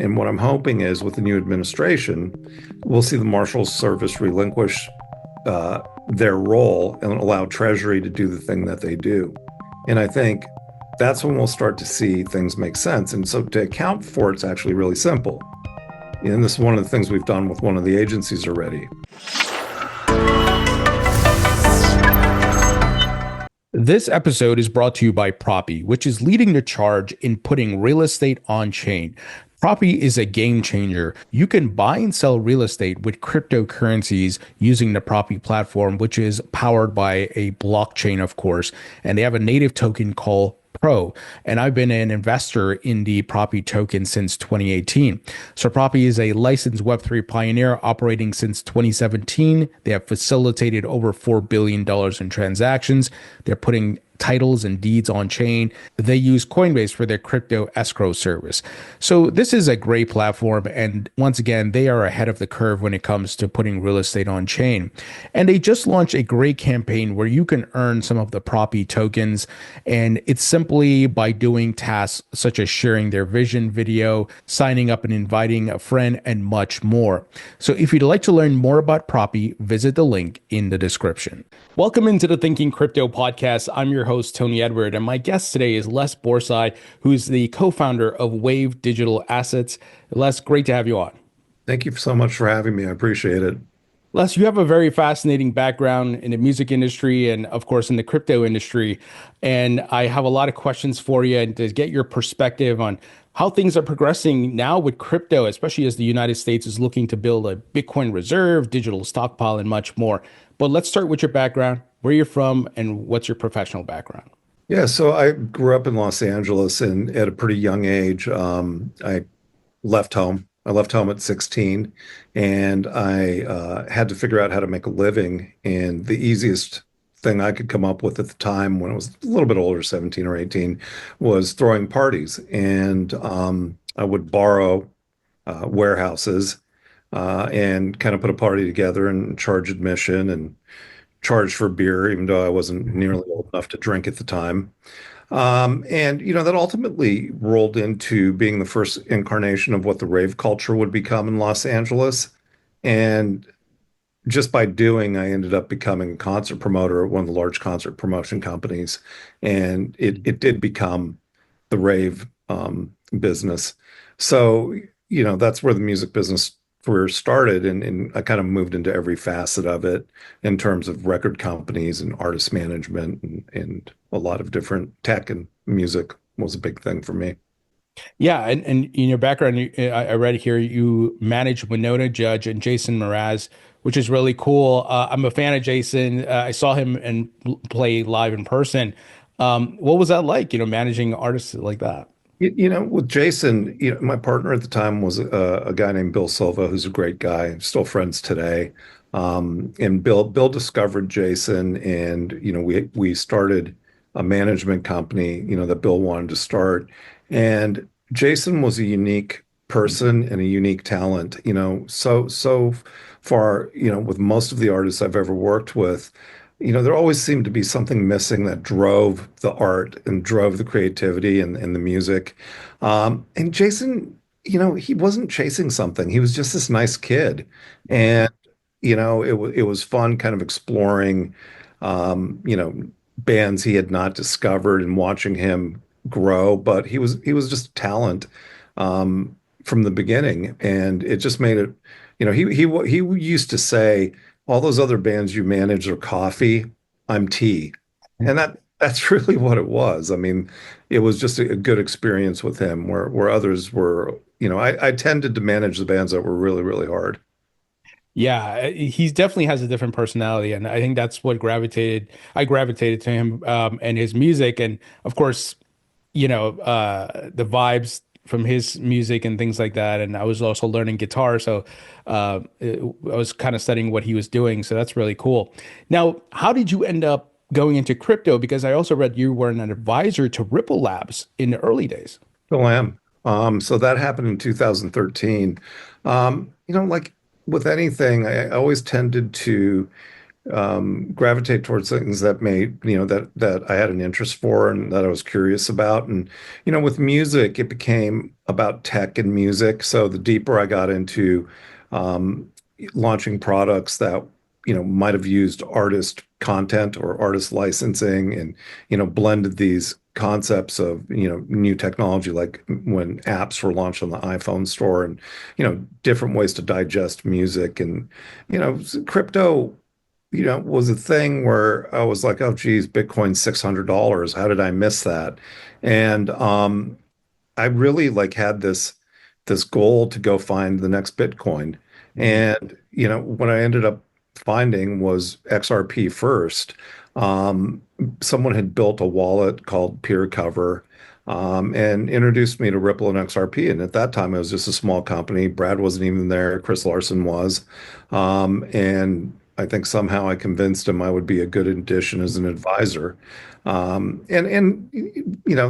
And what I'm hoping is with the new administration, we'll see the Marshals Service relinquish their role and allow Treasury to do the thing that they do. And I think that's when we'll start to see things make sense. And so to account for it's actually really simple. And this is one of the things we've done with one of the agencies already. This episode is brought to you by Proppy, which is leading the charge in putting real estate on chain. Proppy is a game changer. You can buy and sell real estate with cryptocurrencies using the Proppy platform, which is powered by a blockchain, of course, and they have a native token called Pro. And I've been an investor in the Proppy token since 2018. So Proppy is a licensed Web3 pioneer operating since 2017. They have facilitated over $4 billion in transactions. They're putting titles and deeds on chain. They use Coinbase for their crypto escrow service. So this is a great platform. And once again, they are ahead of the curve when it comes to putting real estate on chain. And they just launched a great campaign where you can earn some of the Proppy tokens. And it's simply by doing tasks such as sharing their vision video, signing up and inviting a friend, and much more. So if you'd like to learn more about Proppy, visit the link in the description. Welcome into the Thinking Crypto podcast. I'm your host, Tony Edward, and my guest today is Les Borsai, who's the co-founder of Wave Digital Assets. Les, great to have you on. Thank you so much for having me. I appreciate it. Les, you have a very fascinating background in the music industry and, of course, in the crypto industry. And I have a lot of questions for you and to get your perspective on how things are progressing now with crypto, especially as the United States is looking to build a Bitcoin reserve, digital stockpile, and much more. But let's start with your background, where you're from, and what's your professional background. Yeah, so I grew up in Los Angeles and at a pretty young age, I left home. I left home at 16 and I had to figure out how to make a living. And the easiest thing I could come up with at the time when I was a little bit older, 17 or 18, was throwing parties. And I would borrow warehouses and kind of put a party together and charge admission and charge for beer, even though I wasn't nearly old enough to drink at the time. And that ultimately rolled into being the first incarnation of what the rave culture would become in Los Angeles. And just by doing, I ended up becoming a concert promoter at one of the large concert promotion companies. And it did become the rave business. So, that's where the music business career started. And I kind of moved into every facet of it in terms of record companies and artist management and a lot of different tech, and music was a big thing for me. Yeah, and in your background, I read here you managed Winona Judge and Jason Mraz, which is really cool. I'm a fan of Jason. I saw him and play live in person. What was that like, managing artists like that? With Jason, my partner at the time was a guy named Bill Silva, who's a great guy, still friends today. And Bill discovered Jason, and we started a management company, that Bill wanted to start. And Jason was a unique person and a unique talent, so far, with most of the artists I've ever worked with, there always seemed to be something missing that drove the art and drove the creativity and the music. And Jason, he wasn't chasing something. He was just this nice kid. And, it was fun kind of exploring, bands he had not discovered and watching him grow. But he was just a talent, from the beginning. And it just made it, he used to say, all those other bands you manage are coffee, I'm tea. And that's really what it was. I mean, it was just a good experience with him where others were, I tended to manage the bands that were really, really hard. Yeah, he definitely has a different personality, and I think that's what I gravitated to him, and his music, and of course, the vibes from his music and things like that. And I was also learning guitar, so I was kind of studying what he was doing. So that's really cool. Now, how did you end up going into crypto? Because I also read you were an advisor to Ripple Labs in the early days. Still am. So that happened in 2013. Like with anything, I always tended to gravitate towards things that made, that I had an interest for and that I was curious about. And, with music, it became about tech and music. So the deeper I got into um, launching products that, might have used artist content or artist licensing and, blended these concepts of, new technology, like when apps were launched on the iPhone store and, different ways to digest music and, crypto was a thing where I was like, oh, geez, Bitcoin's $600. How did I miss that? And I really like had this goal to go find the next Bitcoin. Mm. And, what I ended up finding was XRP first. Um, Someone had built a wallet called PeerCover, and introduced me to Ripple and XRP. And at that time, it was just a small company. Brad wasn't even there. Chris Larson was. And I think somehow I convinced him I would be a good addition as an advisor. And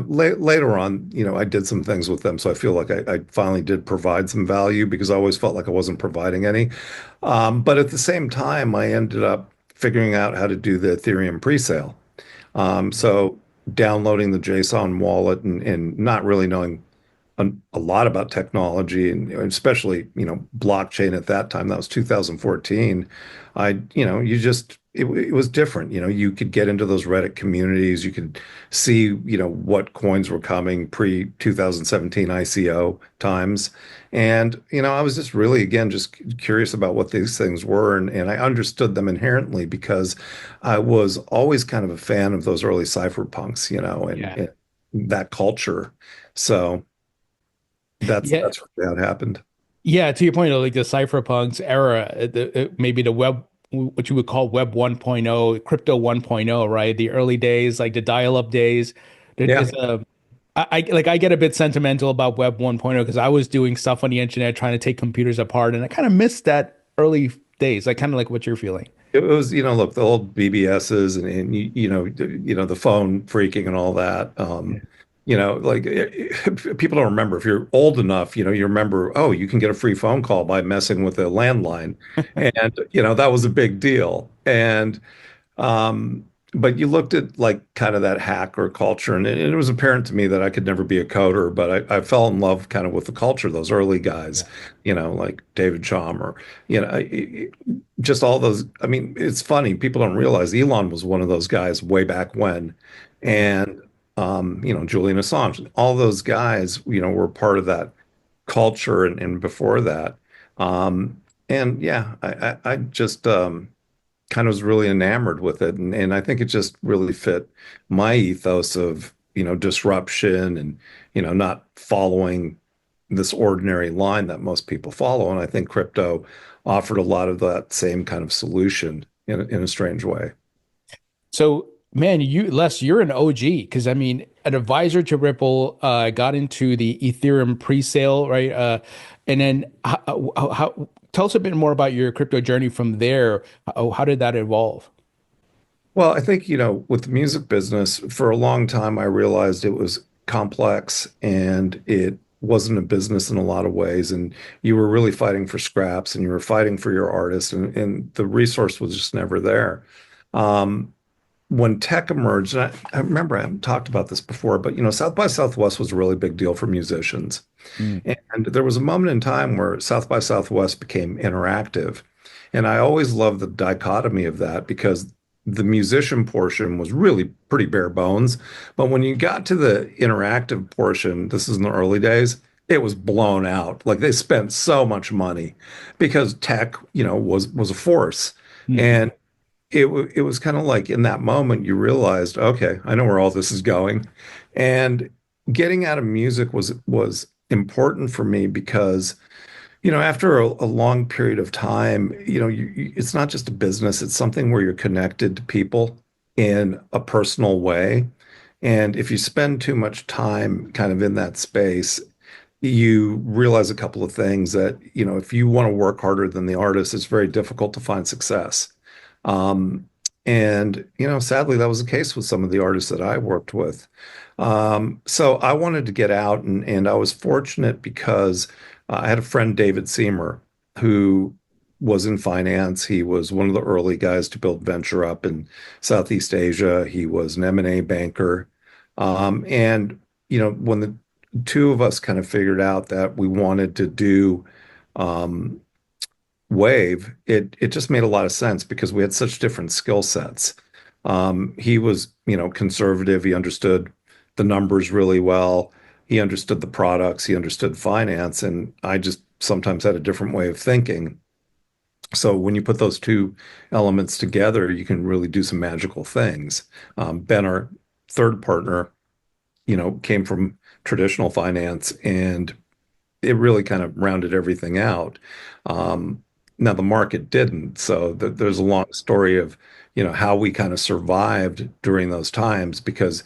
later on, I did some things with them, so I feel like I finally did provide some value because I always felt like I wasn't providing any. But at the same time, I ended up figuring out how to do the Ethereum presale. So downloading the JSON wallet and not really knowing a lot about technology and especially, blockchain at that time. That was 2014. It was different. You could get into those Reddit communities. You could see, what coins were coming pre 2017 ICO times. And, I was just really, again, just curious about what these things were. And I understood them inherently because I was always kind of a fan of those early cypherpunks, Yeah. and that culture. So, that's Yeah. that's really how it happened. Yeah, to your point, like the cypherpunks era, maybe the web, what you would call Web 1.0, Crypto 1.0, right? The early days, like the dial-up days. Yeah, There's a, I get a bit sentimental about Web 1.0 because I was doing stuff on the internet trying to take computers apart, and I kind of missed that early days. I kind of like what you're feeling. it was, look, the old BBSs and the phone freaking and all that. Like people don't remember. If you're old enough, you remember, oh, you can get a free phone call by messing with a landline, and that was a big deal. And Um, but you looked at like kind of that hacker culture, and it was apparent to me that I could never be a coder, but I fell in love kind of with the culture, those early guys, like David Chaum or, just all those. I mean, it's funny, people don't realize Elon was one of those guys way back when. And, Julian Assange, all those guys, were part of that culture and before that. And yeah, I just, kind of was really enamored with it. And I think it just really fit my ethos of, disruption and, not following this ordinary line that most people follow. And I think crypto offered a lot of that same kind of solution in a strange way. So, man, Les, you're an OG because I mean, an advisor to Ripple, got into the Ethereum pre-sale, right? And then tell us a bit more about your crypto journey from there. How did that evolve? Well, I think, with the music business, for a long time, I realized it was complex and it wasn't a business in a lot of ways. And you were really fighting for scraps and you were fighting for your artist, and the resource was just never there. Um, when tech emerged, and I remember I haven't talked about this before, but, South by Southwest was a really big deal for musicians. Mm, And there was a moment in time where South by Southwest became interactive. And I always loved the dichotomy of that because the musician portion was really pretty bare bones. But when you got to the interactive portion, this is in the early days, it was blown out. Like they spent so much money because tech, was a force. mm. And it was kind of like in that moment you realized, okay, I know where all this is going. And getting out of music was important for me because, after a long period of time, it's not just a business, it's something where you're connected to people in a personal way. And if you spend too much time kind of in that space, you realize a couple of things that, if you want to work harder than the artist, it's very difficult to find success. Um, and, sadly, that was the case with some of the artists that I worked with. So I wanted to get out, and I was fortunate because I had a friend, David Seymour, who was in finance. He was one of the early guys to build venture up in Southeast Asia. He was an M&A banker. And, when the two of us kind of figured out that we wanted to do um, Wave, it just made a lot of sense because we had such different skill sets. He was, conservative. He understood the numbers really well. He understood the products. He understood finance. And I just sometimes had a different way of thinking. So when you put those two elements together, you can really do some magical things. Ben, our third partner, came from traditional finance and it really kind of rounded everything out. Um, Now the market didn't, so there's a long story of, how we kind of survived during those times because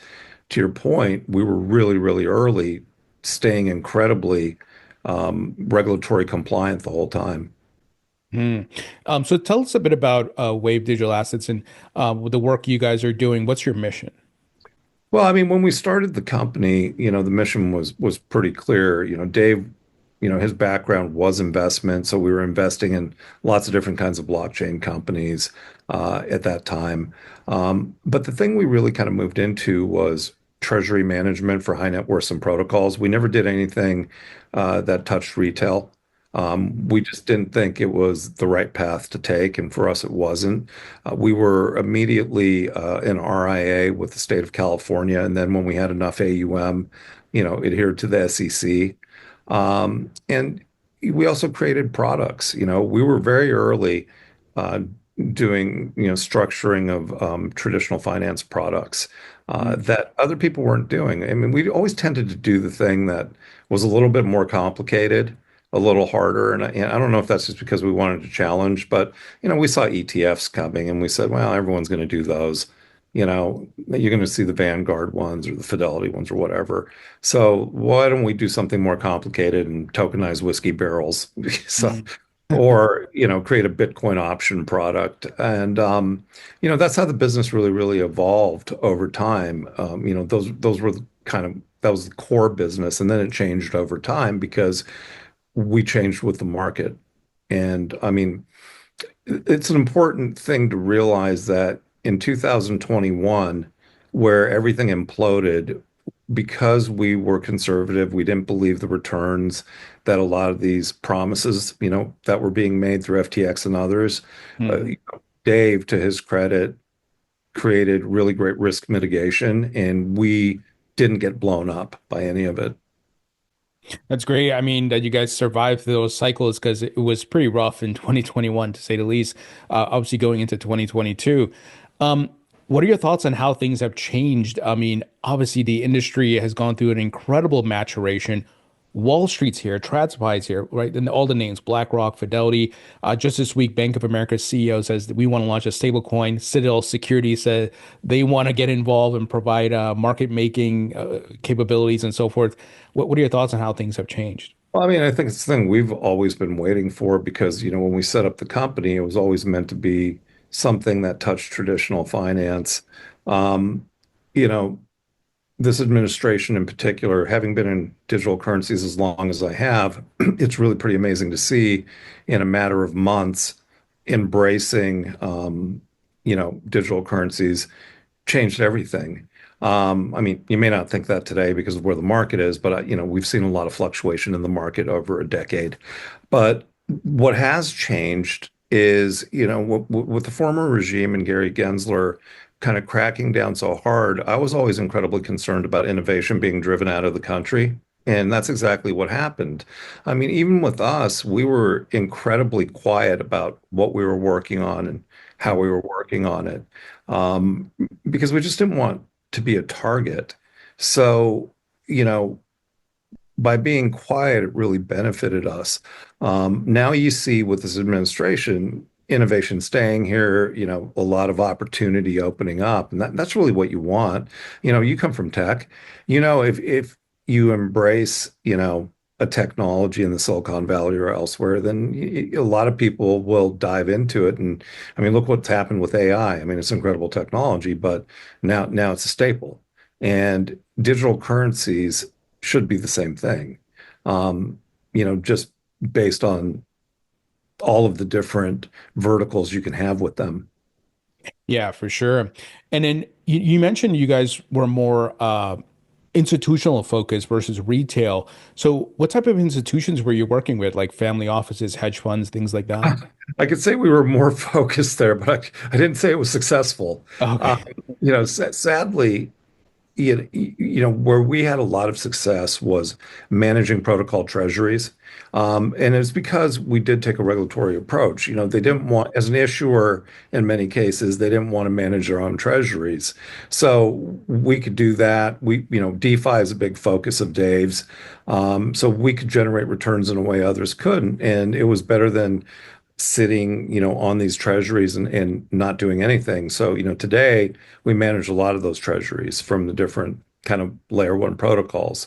to your point, we were really, really early, staying incredibly regulatory compliant the whole time. Hmm. So tell us a bit about Wave Digital Assets and the work you guys are doing. What's your mission? Well, I mean, when we started the company, the mission was pretty clear. Dave, his background was investment, so we were investing in lots of different kinds of blockchain companies at that time. But the thing we really kind of moved into was treasury management for high net worths and protocols. We never did anything that touched retail. We just didn't think it was the right path to take, and for us, it wasn't. We were immediately an RIA with the state of California, and then when we had enough AUM, adhered to the SEC. And we also created products. We were very early uh, doing, structuring of traditional finance products that other people weren't doing. I mean, we always tended to do the thing that was a little bit more complicated, a little harder. And I don't know if that's just because we wanted to challenge, but, we saw ETFs coming and we said, well, everyone's going to do those. You're going to see the Vanguard ones or the Fidelity ones or whatever. So why don't we do something more complicated and tokenize whiskey barrels? So, Mm. or, create a Bitcoin option product. And, that's how the business really, really evolved over time. Those were that was the core business. And then it changed over time because we changed with the market. And I mean, it's an important thing to realize that in 2021, where everything imploded, because we were conservative, we didn't believe the returns that a lot of these promises, that were being made through FTX and others. Mhm. Dave, to his credit, created really great risk mitigation, and we didn't get blown up by any of it. That's great. I mean, that you guys survived those cycles because it was pretty rough in 2021, to say the least. Obviously, going into 2022. Um, what are your thoughts on how things have changed? I mean, obviously, the industry has gone through an incredible maturation. Wall Street's here, TradFi's here, right? And all the names, BlackRock, Fidelity. Just this week, Bank of America's CEO says that we want to launch a stablecoin. Citadel Security said they want to get involved and provide market making capabilities and so forth. What are your thoughts on how things have changed? Well, I mean, I think it's the thing we've always been waiting for because, when we set up the company, it was always meant to be something that touched traditional finance. Um, you know, this administration in particular, having been in digital currencies as long as I have, it's really pretty amazing to see in a matter of months embracing, digital currencies changed everything. I mean, you may not think that today because of where the market is, but we've seen a lot of fluctuation in the market over a decade. But what has changed is, with the former regime and Gary Gensler kind of cracking down so hard, I was always incredibly concerned about innovation being driven out of the country. And that's exactly what happened. I mean, even with us, we were incredibly quiet about what we were working on and how we were working on it, um, because we just didn't want to be a target. So, you know, by being quiet, it really benefited us. Now you see with this administration, innovation staying here, a lot of opportunity opening up, and that's really what you want. You come from tech, if you embrace, a technology in the Silicon Valley or elsewhere, then a lot of people will dive into it. And I mean, look what's happened with AI. I mean, it's incredible technology, but now it's a staple. And digital currencies should be the same thing. Just based on all of the different verticals you can have with them. Yeah, for sure. And then you mentioned you guys were more institutional focused versus retail. So what type of institutions were you working with, like family offices, hedge funds, things like that? I could say we were more focused there, but I didn't say it was successful. Um, Okay. sadly, where we had a lot of success was managing protocol treasuries. And it's because we did take a regulatory approach. They didn't want, as an issuer, in many cases, they didn't want to manage their own treasuries. So we could do that. DeFi is a big focus of Dave's. So we could generate returns in a way others couldn't. And it was better than sitting, on these treasuries and not doing anything. So, today we manage a lot of those treasuries from the different kind of layer one protocols.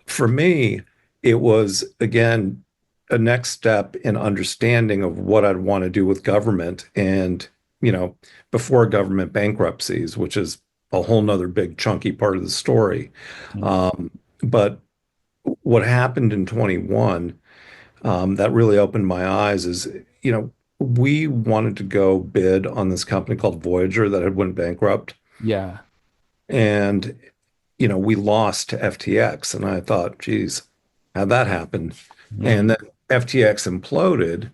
For me, it was again a next step in understanding of what I'd want to do with government and, you know, before government bankruptcies, which is a whole nother big chunky part of the story. Mm. But what happened in 21 that really opened my eyes is, we wanted to go bid on this company called Voyager that had went bankrupt. Yeah. And, we lost to FTX. And I thought, geez, how'd that happen? Mm. And then FTX imploded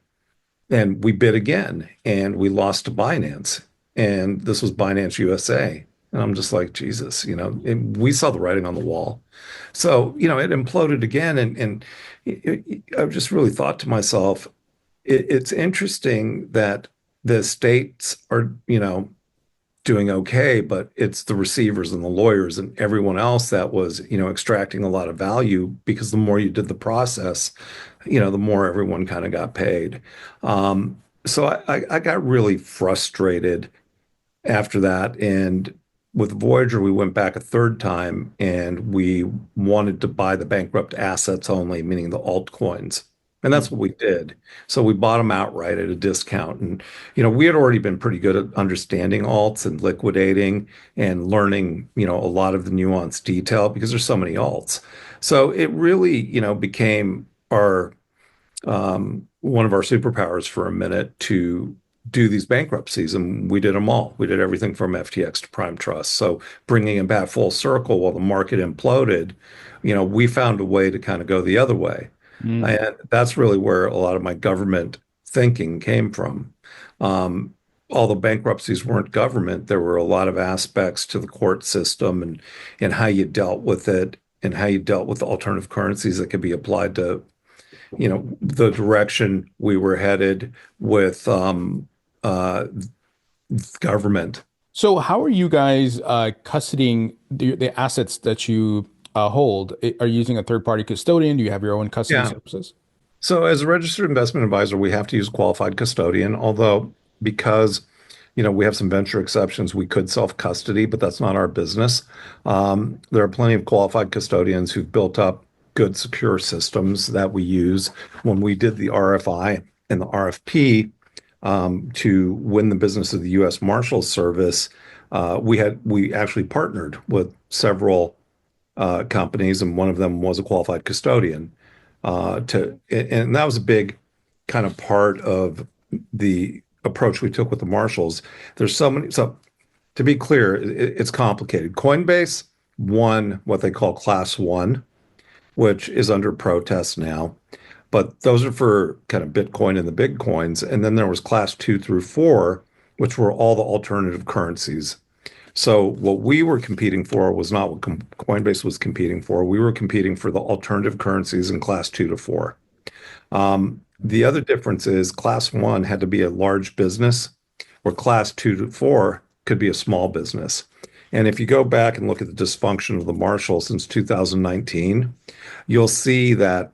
and we bid again and we lost to Binance. And this was Binance USA. And I'm just like, Jesus, we saw the writing on the wall. So, it imploded again. And I just really thought to myself, it's interesting that the states are, doing okay, but it's the receivers and the lawyers and everyone else that was, extracting a lot of value because the more you did the process, the more everyone kind of got paid. So I got really frustrated after that. And with Voyager, we went back a third time and we wanted to buy the bankrupt assets only, meaning the altcoins. And that's what we did. So we bought them outright at a discount. And, we had already been pretty good at understanding alts and liquidating and learning, a lot of the nuanced detail because there's so many alts. So it really, became our one of our superpowers for a minute to do these bankruptcies, and we did them all. We did everything from FTX to Prime Trust. So bringing it back full circle while the market imploded, we found a way to kind of go the other way, Mm. and that's really where a lot of my government thinking came from. Um, Although bankruptcies weren't government, there were a lot of aspects to the court system and how you dealt with it and how you dealt with alternative currencies that could be applied to the direction we were headed with uh, government. So how are you guys custodying the assets that you hold? Are you using a third party custodian? Do you have your own custody Yeah. services? So as a registered investment advisor, we have to use a qualified custodian, although because we have some venture exceptions, we could self-custody, but that's not our business. There are plenty of qualified custodians who've built up good, secure systems that we use. When we did the RFI and the RFP to win the business of the US Marshals Service, we actually partnered with several companies, and one of them was a qualified custodian. And that was a big kind of part of the approach we took with the Marshalls. There's so many. So to be clear, it's complicated. Coinbase won what they call Class One, which is under protest now. But those are for kind of Bitcoin and the big coins. And then there was Class Two through Four, which were all the alternative currencies. So what we were competing for was not what Coinbase was competing for. We were competing for the alternative currencies in Class Two to Four. The other difference is Class One had to be a large business, where Class Two to Four could be a small business. And if you go back and look at the dysfunction of the Marshall since 2019, you'll see that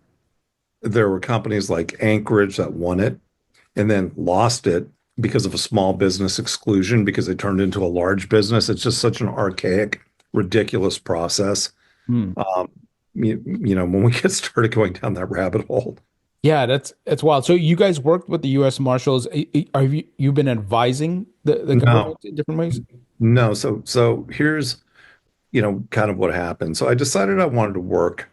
there were companies like Anchorage that won it and then lost it because of a small business exclusion because they turned into a large business. It's just such an archaic, ridiculous process. Hmm. Um, when we get started going down that rabbit hole. Yeah, that's wild. So you guys worked with the U.S. Marshals. Have you been advising the No, government in different ways? no. So here's, kind of what happened. So I decided I wanted to work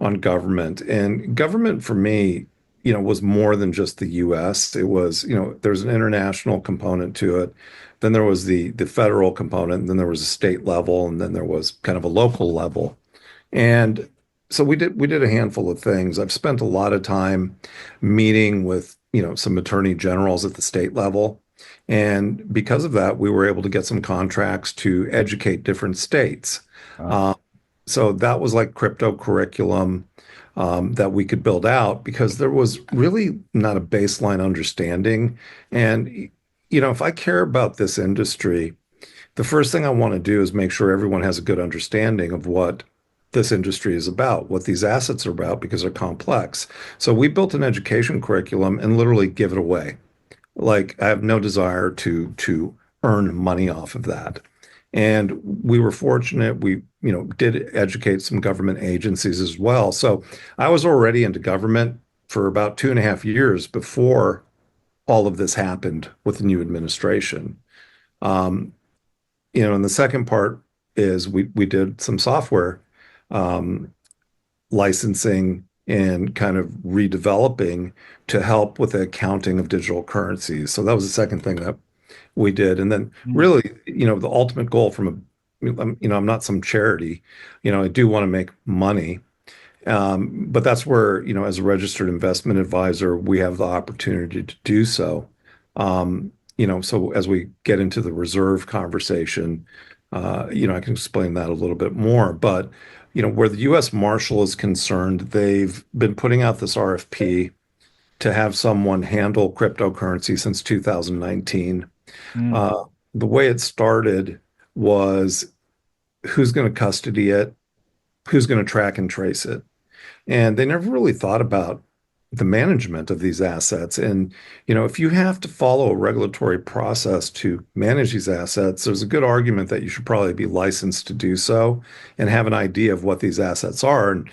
on government, and government for me was more than just the US. It was, there's an international component to it. Then there was the federal component, and then there was a state level, and then there was kind of a local level. And so we did a handful of things. I've spent a lot of time meeting with, some attorney generals at the state level. And because of that, we were able to get some contracts to educate different states. Uh, Uh, so that was like crypto curriculum that we could build out because there was really not a baseline understanding. And, if I care about this industry, the first thing I want to do is make sure everyone has a good understanding of what this industry is about, what these assets are about, because they're complex. So we built an education curriculum and literally give it away. Like I have no desire to earn money off of that. And we were fortunate. We, did educate some government agencies as well. So I was already into government for about 2.5 years before all of this happened with the new administration. Um, and the second part is we did some software um, licensing and kind of redeveloping to help with the accounting of digital currencies. So that was the second thing that we did. And then mm, really, the ultimate goal from I'm not some charity, I do want to make money. But that's where, as a registered investment advisor, we have the opportunity to do so. So as we get into the reserve conversation, I can explain that a little bit more. But, where the US Marshal is concerned, they've been putting out this RFP to have someone handle cryptocurrency since 2019. mm. Uh, the way it started was who's going to custody it, who's going to track and trace it. And they never really thought about the management of these assets. And, if you have to follow a regulatory process to manage these assets, there's a good argument that you should probably be licensed to do so and have an idea of what these assets are. And,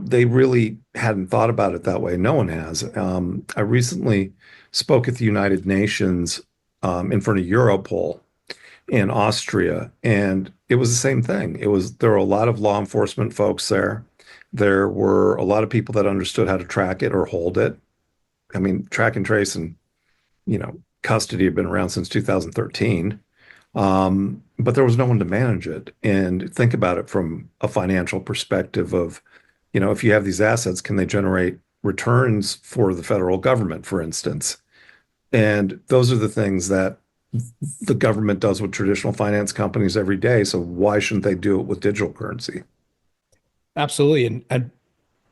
they really hadn't thought about it that way. No one has. I recently spoke at the United Nations in front of Europol in Austria, and it was the same thing. There were a lot of law enforcement folks there. There were a lot of people that understood how to track it or hold it. I mean, track and trace and, custody have been around since 2013. But there was no one to manage it. And think about it from a financial perspective of, if you have these assets, can they generate returns for the federal government, for instance? And those are the things that the government does with traditional finance companies every day. So why shouldn't they do it with digital currency? Absolutely. And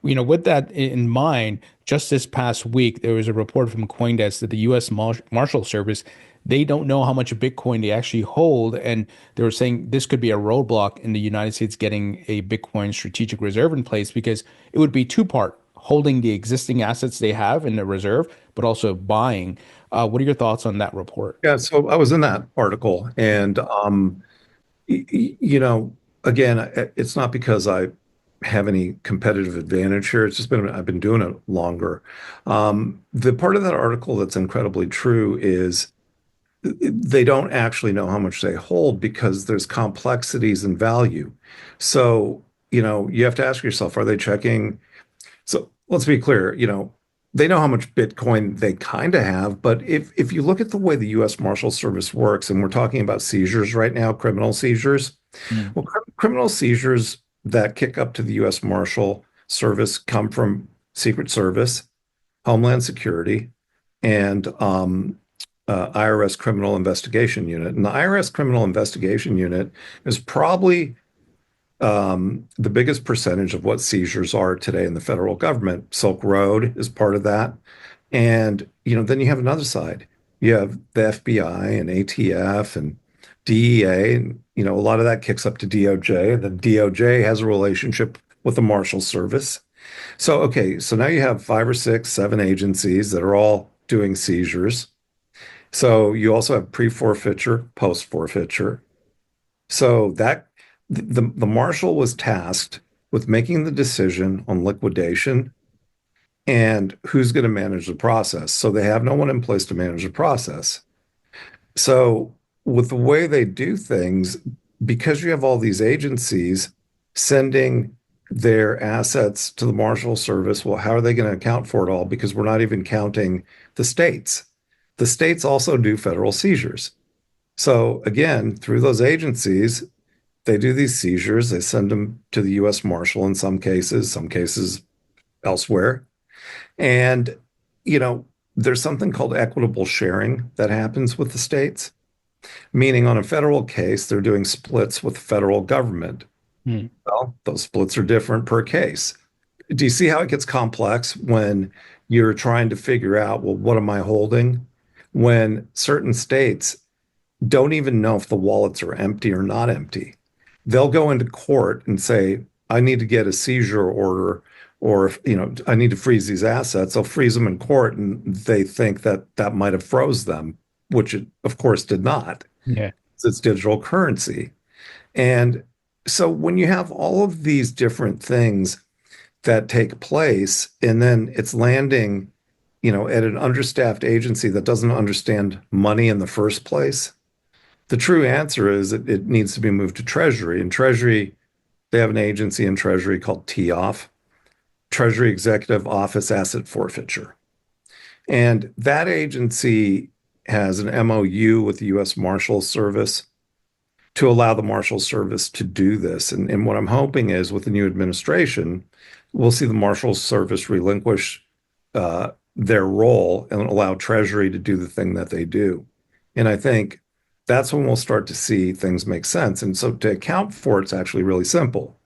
with that in mind, just this past week, there was a report from CoinDesk that the U.S. Marshal Service, they don't know how much Bitcoin they actually hold. And they were saying this could be a roadblock in the United States getting a Bitcoin strategic reserve in place because it would be two-part, holding the existing assets they have in the reserve, but also buying. What are your thoughts on that report? Yeah, so I was in that article, and again, it's not because I have any competitive advantage here. It's just I've been doing it longer. The part of that article that's incredibly true is they don't actually know how much they hold because there's complexities in value. So, you have to ask yourself, are they checking? So let's be clear, they know how much Bitcoin they kind of have, but if you look at the way the US Marshal Service works, and we're talking about seizures right now, criminal seizures, Mm, well, criminal seizures that kick up to the US Marshal Service come from Secret Service, Homeland Security, and IRS Criminal Investigation Unit. And the IRS Criminal Investigation Unit is probably the biggest percentage of what seizures are today in the federal government. Silk Road is part of that. And, then you have another side. You have the FBI and ATF and DEA, and, a lot of that kicks up to DOJ. And then DOJ has a relationship with the Marshal Service. So, okay, so now you have five or six, seven agencies that are all doing seizures. So you also have pre-forfeiture, post-forfeiture. So that the marshal was tasked with making the decision on liquidation and who's going to manage the process. So they have no one in place to manage the process. So with the way they do things, because you have all these agencies sending their assets to the Marshal Service. Well, how are they going to account for it all? Because we're not even counting the states. The states also do federal seizures. So again, through those agencies, they do these seizures. They send them to the US Marshal in some cases elsewhere. And, you know, there's something called equitable sharing that happens with the states, meaning on a federal case, they're doing splits with the federal government. Hmm. Well, those splits are different per case. Do you see how it gets complex when you're trying to figure out, well, what am I holding? When certain states don't even know if the wallets are empty or not empty. They'll go into court and say, I need to get a seizure order, or if, I need to freeze these assets. They'll freeze them in court, and they think that that might have froze them, which it, of course, did not. Yeah. It's digital currency. And so when you have all of these different things that take place, and then it's landing, at an understaffed agency that doesn't understand money in the first place, the true answer is it needs to be moved to Treasury. And Treasury, they have an agency in Treasury called TOF, Treasury Executive Office Asset Forfeiture. And that agency has an MOU with the US Marshals Service to allow the Marshals Service to do this. And what I'm hoping is with the new administration, we'll see the Marshals Service relinquish their role and allow Treasury to do the thing that they do. And I think that's when we'll start to see things make sense. And so to account for it's actually really simple.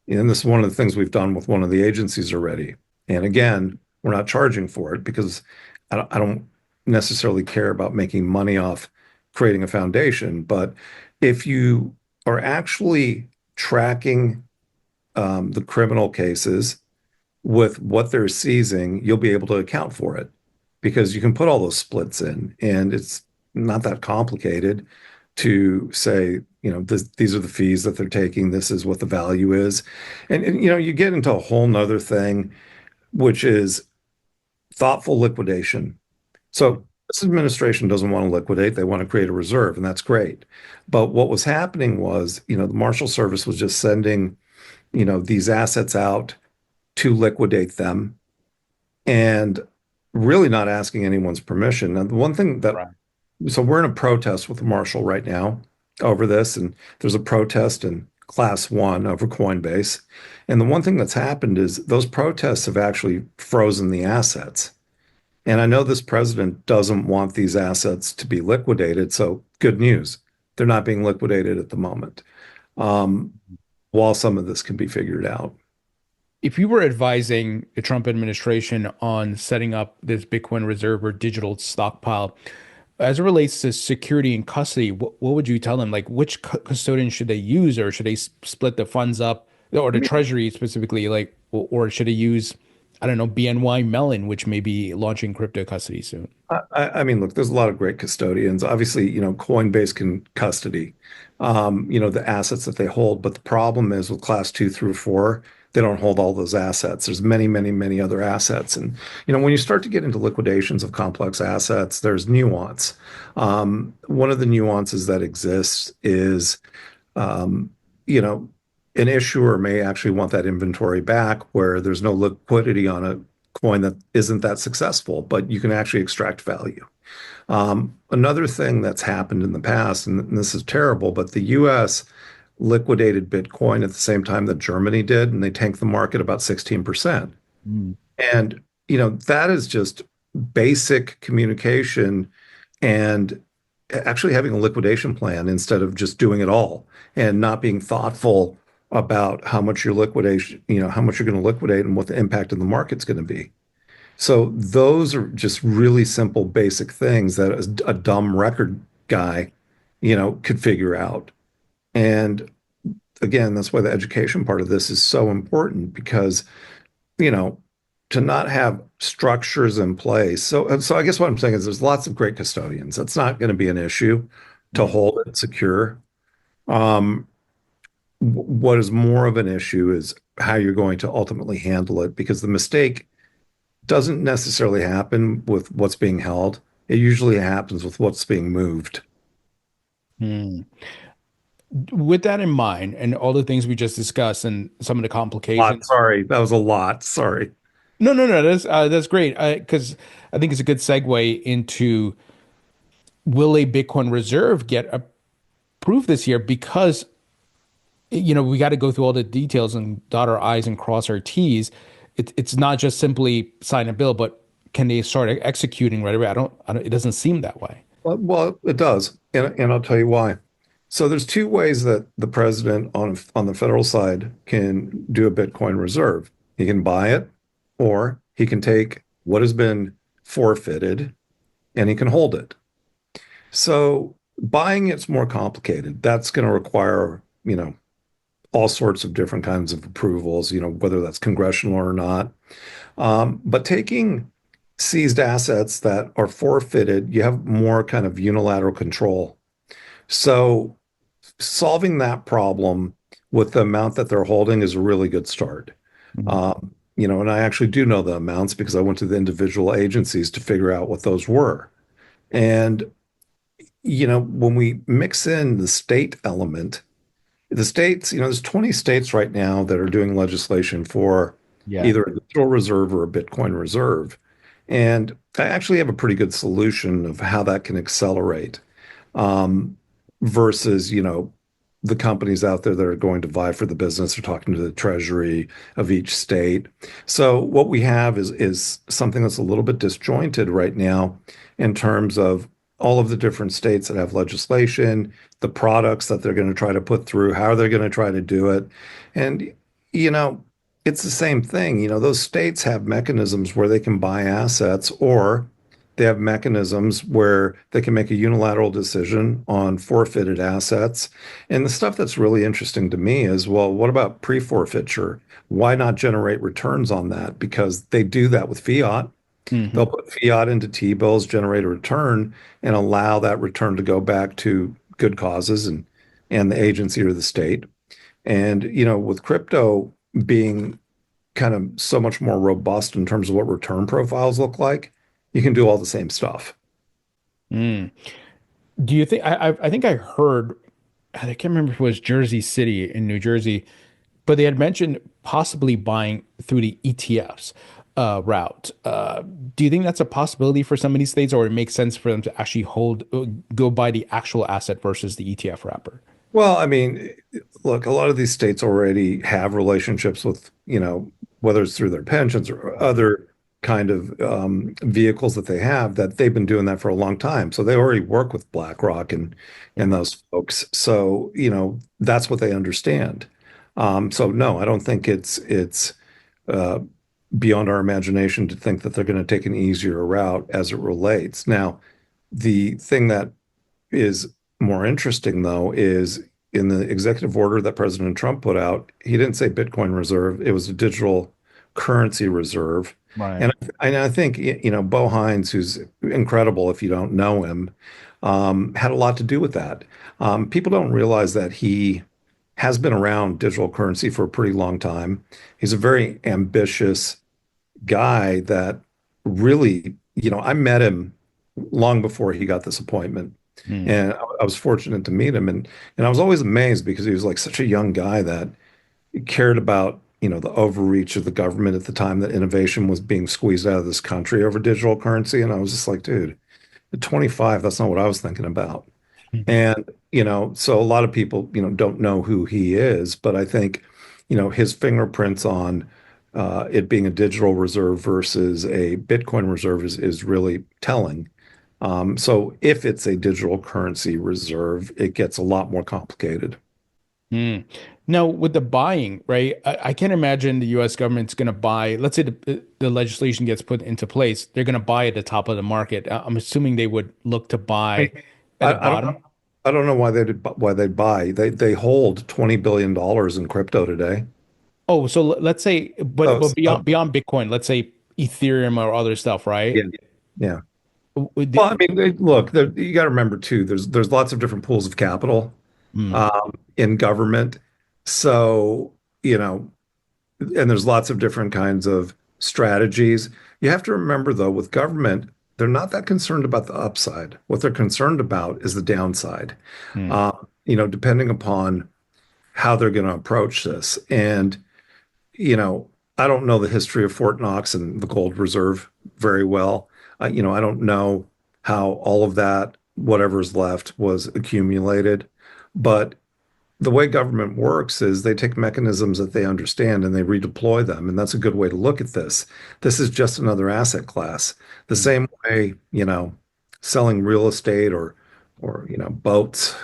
And this is one of the things we've done with one of the agencies already. And again, we're not charging for it because I don't necessarily care about making money off creating a foundation. But if you are actually tracking the criminal cases with what they're seizing, you'll be able to account for it because you can put all those splits in, and it's not that complicated to say, these are the fees that they're taking. This is what the value is. And you get into a whole nother thing, which is thoughtful liquidation. So this administration doesn't want to liquidate. They want to create a reserve, and that's great. But what was happening was, the Marshal Service was just sending, these assets out to liquidate them and really not asking anyone's permission. And the one thing that, Right. so we're in a protest with the Marshal right now over this, and there's a protest in class one over Coinbase. And the one thing that's happened is those protests have actually frozen the assets. And I know this president doesn't want these assets to be liquidated. So good news. They're not being liquidated at the moment, while some of this can be figured out. If you were advising the Trump administration on setting up this Bitcoin reserve or digital stockpile, as it relates to security and custody, what would you tell them? Like, which custodian should they use, or should they split the funds up, or I the mean, Treasury specifically, like, or should they use, I don't know, BNY Mellon, which may be launching crypto custody soon? I mean, look, there's a lot of great custodians. Obviously, Coinbase can custody, the assets that they hold. But the problem is with class two through four, they don't hold all those assets. There's many, many, many other assets. And, when you start to get into liquidations of complex assets, there's nuance. One of the nuances that exists is, um, you know, an issuer may actually want that inventory back where there's no liquidity on a coin that isn't that successful, but you can actually extract value. Another thing that's happened in the past, and this is terrible, but the US liquidated Bitcoin at the same time that Germany did, and they tanked the market about 16%. Mm. And, that is just basic communication and actually having a liquidation plan instead of just doing it all and not being thoughtful about how much your liquidation, how much you're going to liquidate and what the impact of the market's going to be. So those are just really simple, basic things that a dumb record guy, could figure out. And again, that's why the education part of this is so important because, you know, to not have structures in place. So I guess what I'm saying is there's lots of great custodians. That's not going to be an issue to Mm. hold it secure. Um, what is more of an issue is how you're going to ultimately handle it because the mistake doesn't necessarily happen with what's being held. It usually happens with what's being moved. Hmm. With that in mind, and all the things we just discussed, and some of the Lot, complications. sorry. That was a lot. Sorry. No, no, no. That's great. Because I think it's a good segue into, will a Bitcoin reserve get approved this year? Because we got to go through all the details and dot our I's and cross our T's. It's not just simply sign a bill, but can they start executing right away? It doesn't seem that way. Well, it does, and I'll tell you why. So there's two ways that the president on the federal side can do a Bitcoin reserve. He can buy it, or he can take what has been forfeited and he can hold it. So buying it's more complicated. That's going to require, all sorts of different kinds of approvals, whether that's congressional or not. But taking seized assets that are forfeited, you have more kind of unilateral control. So solving that problem with the amount that they're holding is a really good start. Mhm. And I actually do know the amounts because I went to the individual agencies to figure out what those were. And, when we mix in the state element, the states, there's 20 states right now that are doing legislation for Yeah. either a digital reserve or a Bitcoin reserve. And I actually have a pretty good solution of how that can accelerate um, versus, the companies out there that are going to vie for the business are talking to the treasury of each state. So what we have is something that's a little bit disjointed right now in terms of all of the different states that have legislation, the products that they're going to try to put through, how they're going to try to do it. And, you know, it's the same thing. Those states have mechanisms where they can buy assets or they have mechanisms where they can make a unilateral decision on forfeited assets. And the stuff that's really interesting to me is, well, what about pre-forfeiture? Why not generate returns on that? Because they do that with fiat. They'll Hmm. put fiat into T-bills, generate a return, and allow that return to go back to good causes and the agency or the state. And, with crypto being kind of so much more robust in terms of what return profiles look like, you can do all the same stuff. Mm. Do you think I think I heard, I can't remember if it was Jersey City in New Jersey, but they had mentioned possibly buying through the ETFs route. Do you think that's a possibility for some of these states, or it makes sense for them to actually go buy the actual asset versus the ETF wrapper? Well, I mean, look, a lot of these states already have relationships with, whether it's through their pensions or other kind of vehicles that they have, that they've been doing that for a long time. So they already work with BlackRock and those folks. So, that's what they understand. So no, I don't think it's uh, beyond our imagination to think that they're going to take an easier route as it relates. Now, the thing that is more interesting, though, is in the executive order that President Trump put out, he didn't say Bitcoin reserve, it was a digital currency reserve. Right. And I think, Bo Hines, who's incredible if you don't know him, had a lot to do with that. People don't realize that he has been around digital currency for a pretty long time. He's a very ambitious guy that really, I met him long before he got this appointment. Mm. And I was fortunate to meet him. And I was always amazed because he was like such a young guy that cared about, the overreach of the government at the time that innovation was being squeezed out of this country over digital currency. And I was just like, dude, at 25, that's not what I was thinking about. And, so a lot of people, don't know who he is, but I think, his fingerprints on it being a digital reserve versus a Bitcoin reserve is really telling. So if it's a digital currency reserve, it gets a lot more complicated. Mm. Now, with the buying, right? I can't imagine the U.S. government's going to buy. Let's say the legislation gets put into place, they're going to buy at the top of the market. I'm assuming they would look to I, buy at the I don't bottom. know. I don't know why they buy. They hold $20 billion in crypto today. Oh, so let's say, but So, but so beyond Bitcoin, let's say Ethereum or other stuff, right? yeah, yeah. Would Well, I mean, look, you got to remember too. There's lots of different pools of capital Mm, in government. So, and there's lots of different kinds of strategies. You have to remember though, with government, they're not that concerned about the upside. What they're concerned about is the downside. Mm. Uh, depending upon how they're going to approach this. And, you know, I don't know the history of Fort Knox and the gold reserve very well. I don't know how all of that, whatever's left, was accumulated. But the way government works is they take mechanisms that they understand and they redeploy them. And that's a good way to look at this. This is just another asset class. The Mm. same way, selling real estate or boats,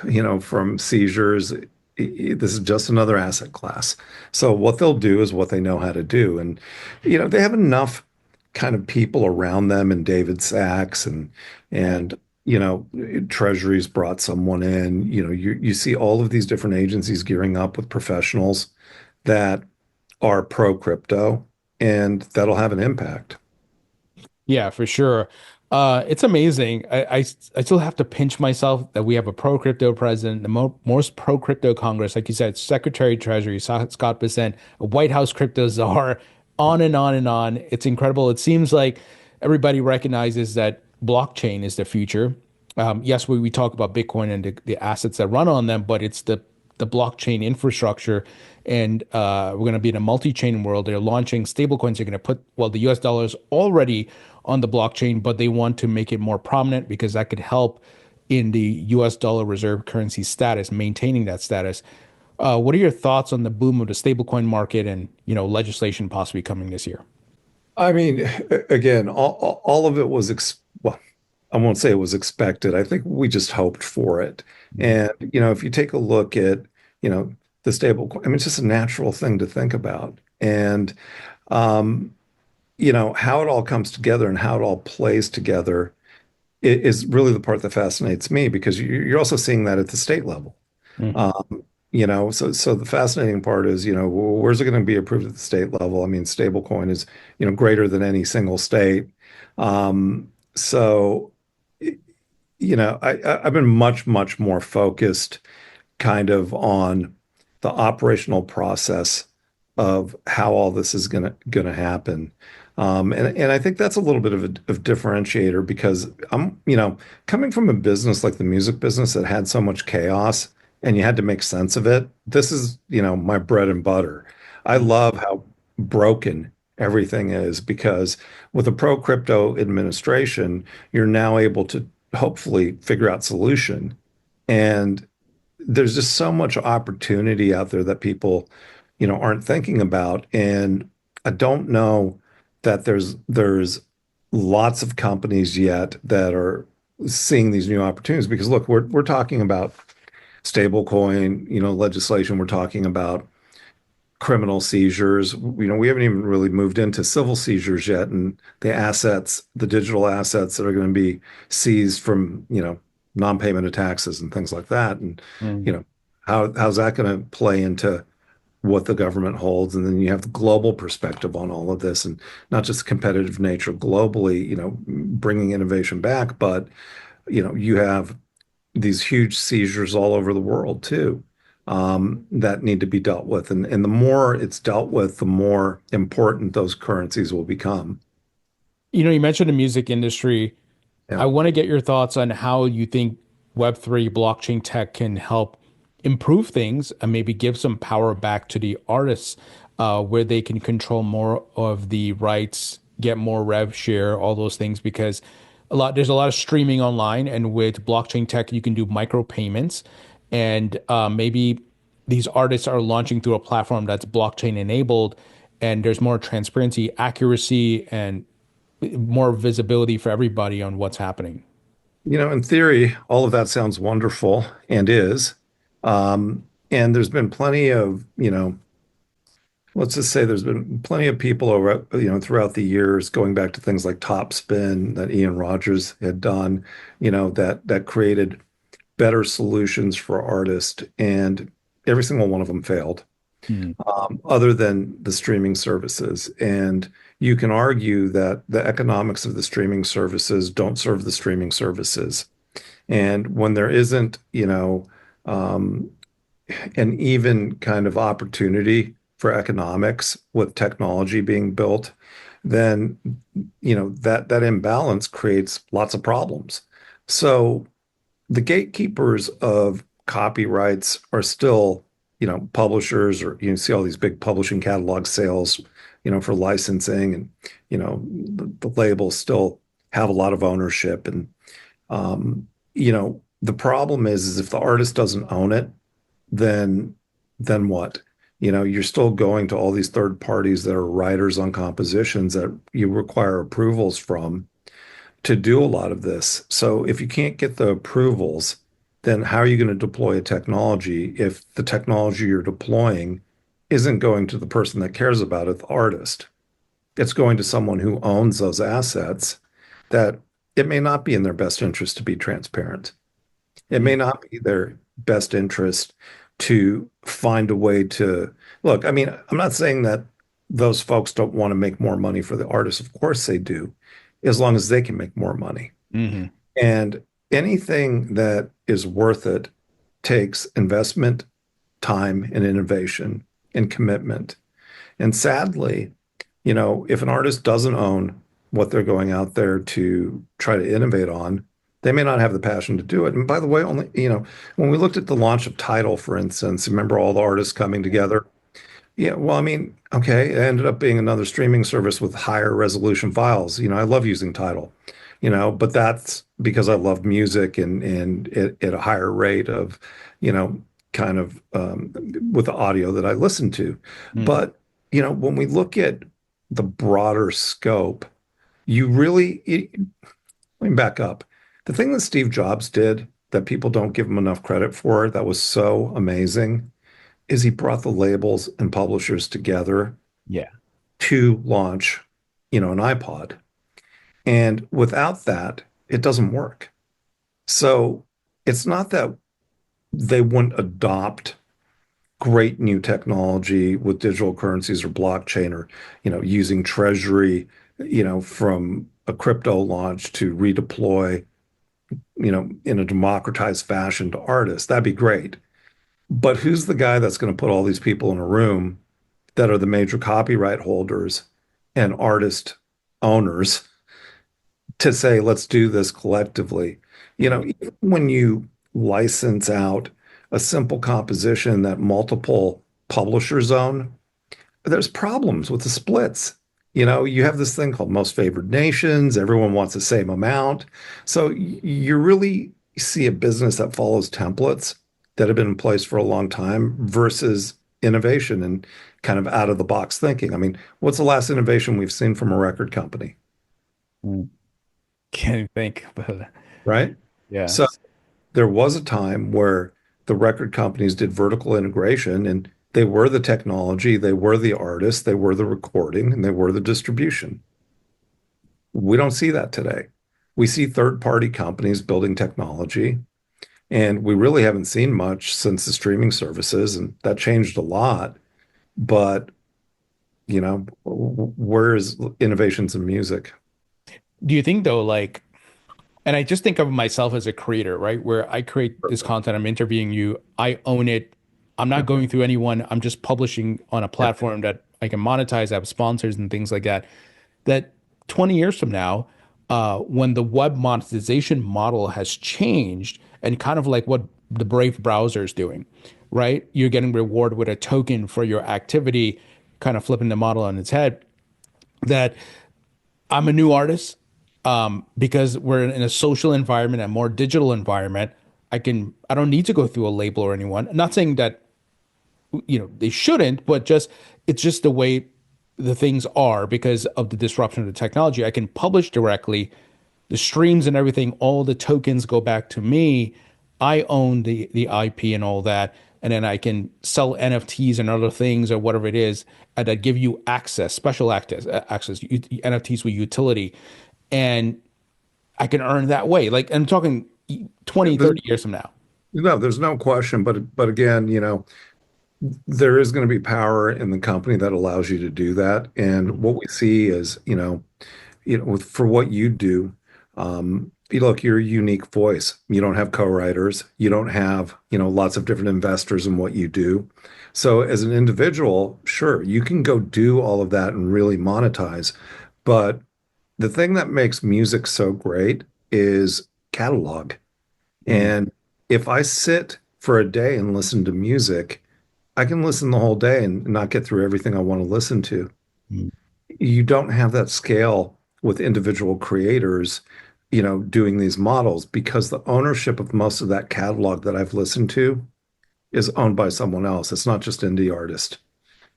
from seizures. This is just another asset class. So what they'll do is what they know how to do. And, they have enough kind of people around them and David Sachs Right. and Treasury's brought someone in. You see all of these different agencies gearing up with professionals that are pro crypto, and that'll have an impact. Yeah, for sure. It's amazing. I still have to pinch myself that we have a pro crypto president, the most pro crypto Congress, like you said, Secretary of Treasury, Scott Bessent, a White House crypto czar, on and on and on. It's incredible. It seems like everybody recognizes that blockchain is the future. Yes, we talk about Bitcoin and the assets that run on them, but it's the blockchain infrastructure. And we're going to be in a multi-chain world. They're launching stablecoins. They're going to put, well, the US dollar is already on the blockchain, but they want to make it more prominent because that could help in the US dollar reserve currency status, maintaining that status. What are your thoughts on the boom of the stablecoin market and, legislation possibly coming this year? I mean, again, all of it was well, I won't say it was expected. I think we just hoped for it. Mhm. And, if you take a look at, you know, the stable, I mean, it's just a natural thing to think about. And, um, how it all comes together and how it all plays together is really the part that fascinates me because you're also seeing that at the state level. Mhm. So the fascinating part is, where's it going to be approved at the state level? I mean, stablecoin is, greater than any single state. So, I've been much, much more focused kind of on the operational process of how all this is gonna happen. And I think that's a little bit of differentiator because I'm, coming from a business like the music business that had so much chaos and you had to make sense of it. This is, my bread and butter. I Mhm. love how broken everything is because with a pro crypto administration, you're now able to hopefully figure out solution. And there's just so much opportunity out there that people, aren't thinking about. And I don't know that there's lots of companies yet that are seeing these new opportunities because look, we're talking about stablecoin, legislation. We're talking about criminal seizures. We haven't even really moved into civil seizures yet, and the assets, the digital assets that are going to be seized from, non-payment of taxes and things like that. And, you Mhm. know, how's that going to play into what the government holds? And then you have the global perspective on all of this, and not just the competitive nature globally, bringing innovation back, but you have these huge seizures all over the world too, that need to be dealt with. And the more it's dealt with, the more important those currencies will become. You mentioned the music industry. Yeah. I want to get your thoughts on how you think Web3 blockchain tech can help improve things and maybe give some power back to the artists, where they can control more of the rights, get more rev share, all those things. Because there's a lot of streaming online, and with blockchain tech, you can do micro payments, and maybe these artists are launching through a platform that's blockchain enabled, and there's more transparency, accuracy, and more visibility for everybody on what's happening. In theory, all of that sounds wonderful and is. And there's been plenty of, let's just say there's been plenty of people over, throughout the years, going back to things like Top Spin that Ian Rogers had done, that created better solutions for artists, and every single one of them failed, Hmm. other than the streaming services. And you can argue that the economics of the streaming services don't serve the streaming services. And when there isn't, um, an even kind of opportunity for economics with technology being built, then that imbalance creates lots of problems. So the gatekeepers of copyrights are still, publishers, or you see all these big publishing catalog sales, for licensing, and the labels still have a lot of ownership. And the problem is if the artist doesn't own it, then what? You're still going to all these third parties that are writers on compositions that you require approvals from to do a lot of this. So if you can't get the approvals, then how are you going to deploy a technology if the technology you're deploying isn't going to the person that cares about it, the artist? It's going to someone who owns those assets that it may not be in their best interest to be transparent. It may not be their best interest to find a way to look. I mean, I'm not saying that those folks don't want to make more money for the artists. Of course they do, as long as they can make more money. Hmm. And anything that is worth it takes investment, time, and innovation and commitment. And sadly, if an artist doesn't own what they're going out there to try to innovate on, they may not have the passion to do it. And by the way, only, when we looked at the launch of Tidal, for instance, remember all the artists coming together? Yeah, well, I mean, okay, it ended up being another streaming service with higher resolution files. I love using Tidal, but that's because I love music and at a higher rate of, kind of with the audio that I listen to. But, when we look at the broader scope, let me back up. The thing that Steve Jobs did that people don't give him enough credit for that was so amazing is he brought the labels and publishers together Yeah. to launch, an iPod. And without that, it doesn't work. So it's not that they wouldn't adopt great new technology with digital currencies or blockchain, or, using treasury, from a crypto launch to redeploy, in a democratized fashion to artists. That'd be great. But who's the guy that's going to put all these people in a room that are the major copyright holders and artist owners to say, let's do this collectively? Even when you license out a simple composition that multiple publishers own, there's problems with the splits. You have this thing called most favored nations. Everyone wants the same amount. So you really see a business that follows templates that have been in place for a long time versus innovation and kind of out of the box thinking. I mean, what's the last innovation we've seen from a record company, Mm. Can't think, but right? yeah. So there was a time where the record companies did vertical integration, and they were the technology, they were the artists, they were the recording, and they were the distribution. We don't see that today. We see third-party companies building technology, and we really haven't seen much since the streaming services, and that changed a lot. But, where is innovations in music? Do you think though, like, and I just think of myself as a creator, right? Where I create this content, I'm interviewing you, I own it. I'm not going through anyone. I'm just publishing on a Yeah. platform that I can monetize, have sponsors and things like that. That 20 years from now, when the web monetization model has changed and kind of like what the Brave browser is doing, right? You're getting rewarded with a token for your activity, kind of flipping the model on its head. That I'm a new artist, because we're in a social environment, a more digital environment. I don't need to go through a label or anyone. I'm not saying that they shouldn't, but just it's just the way the things are because of the disruption of the technology. I can publish directly, the streams and everything, all the tokens go back to me. I own the IP and all that, and then I can sell NFTs and other things or whatever it is that give you access, special access, NFTs with utility, and I can earn that way. Like I'm talking Yeah, 20, 30 years from now. no, there's no question. But again, there is going to be power in the company that allows you to do that. And what we see is, for what you do, look, you're a unique voice. You don't have co-writers. You don't have, lots of different investors in what you do. So as an individual, sure, you can go do all of that and really monetize. But the thing that makes music so great is catalog. Mm, And if I sit for a day and listen to music, I can listen the whole day and not get through everything I want to listen to. mm, You don't have that scale with individual creators, doing these models because the ownership of most of that catalog that I've listened to is owned by someone else. It's not just indie artist.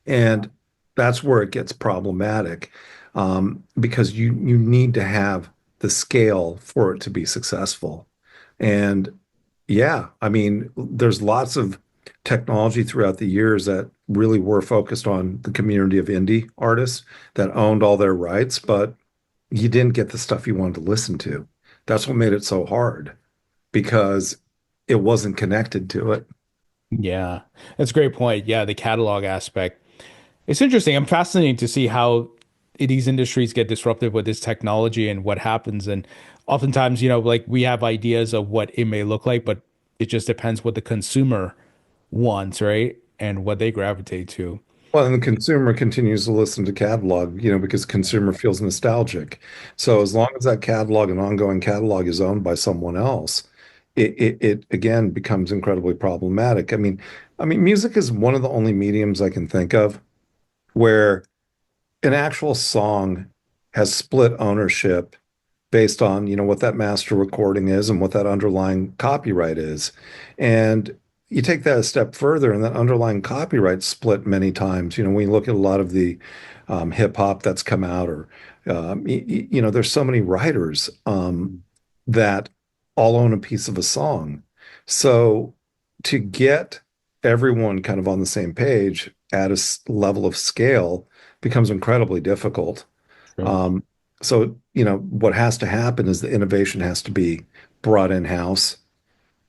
And that's where it gets problematic, because you need to have the scale for it to be successful. And yeah, I mean, there's lots of technology throughout the years that really were focused on the community of indie artists that owned all their rights, but you didn't get the stuff you wanted to listen to. That's what made it so hard because it wasn't connected to it. yeah, that's a great point. Yeah, the catalog aspect. It's interesting. I'm fascinated to see how these industries get disrupted with this technology and what happens. And oftentimes, like we have ideas of what it may look like, but it just depends what the consumer wants, right? And what they gravitate to. Well, and the consumer continues to listen to catalog, because consumer feels nostalgic. So as long as that catalog and ongoing catalog is owned by someone else, it again becomes incredibly problematic. I mean, music is one of the only mediums I can think of where an actual song has split ownership based on, what that master recording is and what that underlying copyright is. And you take that a step further, and that underlying copyright split many times. When you look at a lot of the hip hop that's come out, or there's so many writers that all own a piece of a song. So to get everyone kind of on the same page at a level of scale becomes incredibly difficult. True. Um, so, what has to happen is the innovation has to be brought in-house.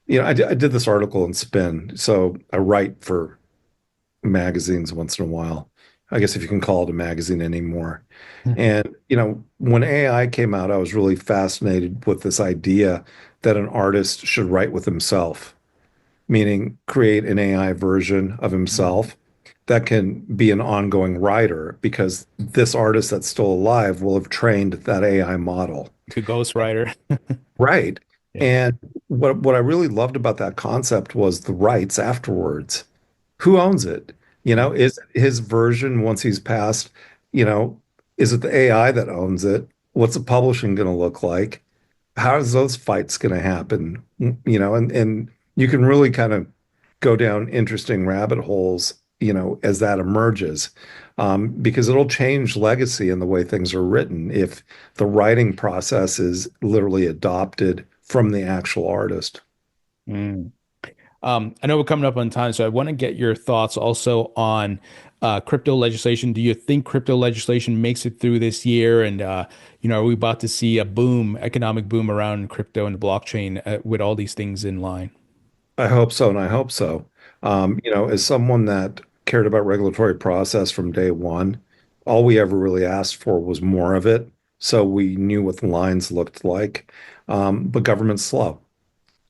I did this article in Spin, so I write for magazines once in a while. I guess if you can call it a magazine anymore. And, when AI came out, I was really fascinated with this idea that an artist should write with himself, meaning create an AI version of himself that can be an ongoing writer because this artist that's still alive will have trained that AI model. The ghostwriter. Right. Yeah. And what I really loved about that concept was the rights afterwards. Who owns it? Is it his version once he's passed, you know, is it the AI that owns it? What's the publishing going to look like? How's those fights going to happen? And you can really kind of go down interesting rabbit holes, as that emerges, because it'll change legacy in the way things are written if the writing process is literally adopted from the actual artist. Mm. I know we're coming up on time, so I want to get your thoughts also on crypto legislation. Do you think crypto legislation makes it through this year? And are we about to see a boom, economic boom around crypto and the blockchain with all these things in line? I hope so, and I hope so. As someone that cared about regulatory process from day one, all we ever really asked for was more of it, so we knew what the lines looked like. But government's slow.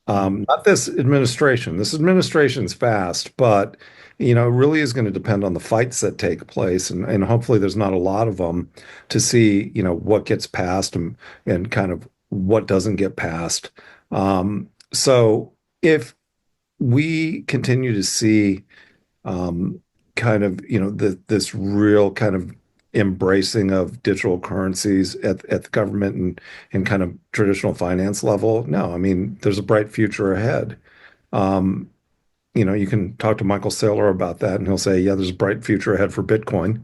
Mm, Not this administration. This administration's fast, but it really is going to depend on the fights that take place, and hopefully there's not a lot of them to see, what gets passed and kind of what doesn't get passed. So if we continue to see um, kind of, this real kind of embracing of digital currencies at the government and kind of traditional finance level. No, I mean, there's a bright future ahead. Um, you can talk to Michael Saylor about that, and he'll say, yeah, there's a bright future ahead for Bitcoin,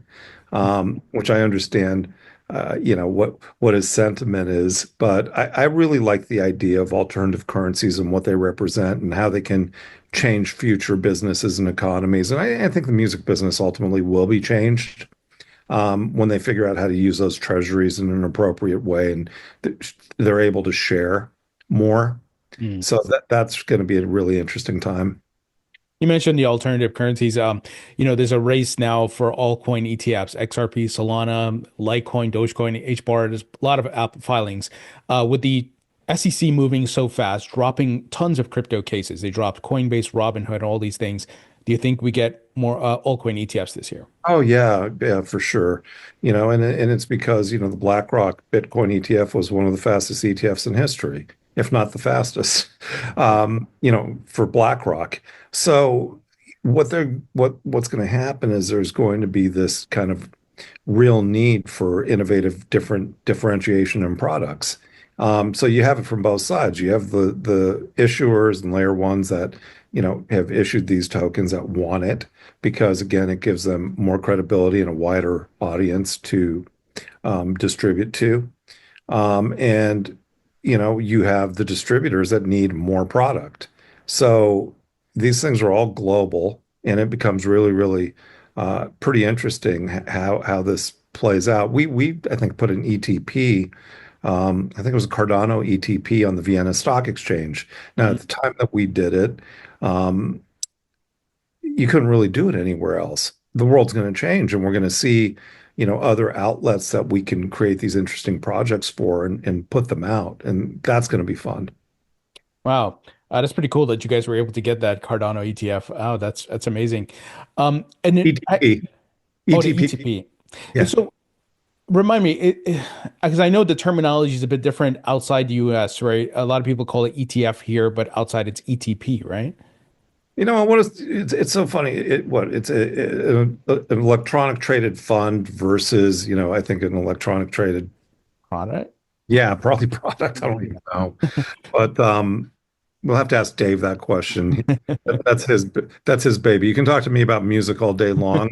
which I understand, what his sentiment is. But I really like the idea of alternative currencies and what they represent and how they can change future businesses and economies. And I think the music business ultimately will be changed when they figure out how to use those treasuries in an appropriate way and they're able to share more. mm. So that's going to be a really interesting time. You mentioned the alternative currencies. There's a race now for altcoin ETFs, XRP, Solana, Litecoin, Dogecoin, HBAR. There's a lot of app filings. With the SEC moving so fast, dropping tons of crypto cases. They dropped Coinbase, Robinhood, all these things. Do you think we get more altcoin ETFs this year? Oh yeah, yeah, for sure. And it's because, the BlackRock Bitcoin ETF was one of the fastest ETFs in history, if not the fastest. For BlackRock. So what's going to happen is there's going to be this kind of real need for innovative, different differentiation in products. So you have it from both sides. You have the issuers and layer ones that, have issued these tokens that want it because again, it gives them more credibility and a wider audience to distribute to. And you have the distributors that need more product. So these things are all global, and it becomes really, really pretty interesting how this plays out. We I think put an ETP. I think it was a Cardano ETP on the Vienna Stock Exchange. Now, at the time that we did it, um, you couldn't really do it anywhere else. The world's going to change, and we're going to see, other outlets that we can create these interesting projects for and put them out, and that's going to be fun. Wow. That's pretty cool that you guys were able to get that Cardano ETF. Oh, that's amazing. And it, ETP, oh, the ETP, ETP. And yeah. so remind me, because I know the terminology is a bit different outside the US, right? A lot of people call it ETF here, but outside it's ETP, right? What is it's so funny. It's an electronic traded fund versus, I think an electronic traded, Product. yeah, probably product. I don't even know. But we'll have to ask Dave that question. That's his baby. You can talk to me about music all day long.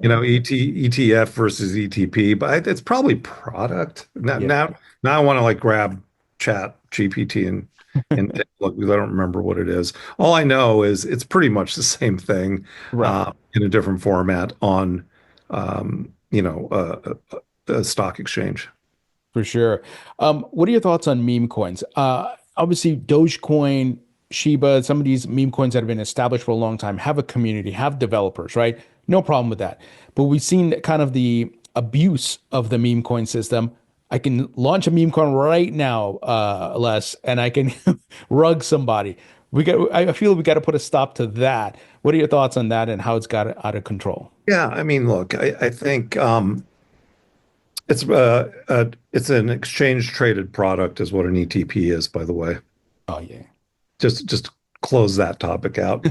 ETF versus ETP, but it's probably product. Now, Yeah. now, now I want to like grab Chat GPT and take a look because I don't remember what it is. All I know is it's pretty much the same thing Right. in a different format on a stock exchange. For sure. What are your thoughts on meme coins? Obviously, Dogecoin, Shiba, some of these meme coins that have been established for a long time have a community, have developers, right? No problem with that. But we've seen kind of the abuse of the meme coin system. I can launch a meme coin right now, Les, and I can rug somebody. I feel we got to put a stop to that. What are your thoughts on that and how it's got out of control? Yeah, I mean, look, I think it's an exchange traded product is what an ETP is, by the way. Oh yeah. Just close that topic out.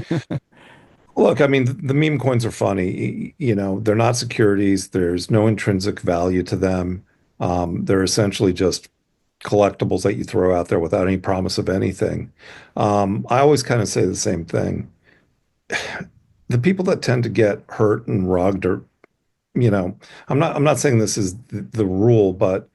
Look, I mean, the meme coins are funny. They're not securities. There's no intrinsic value to them. They're essentially just collectibles that you throw out there without any promise of anything. I always kind of say the same thing. The people that tend to get hurt and rugged are, you know, I'm not saying this is the rule, but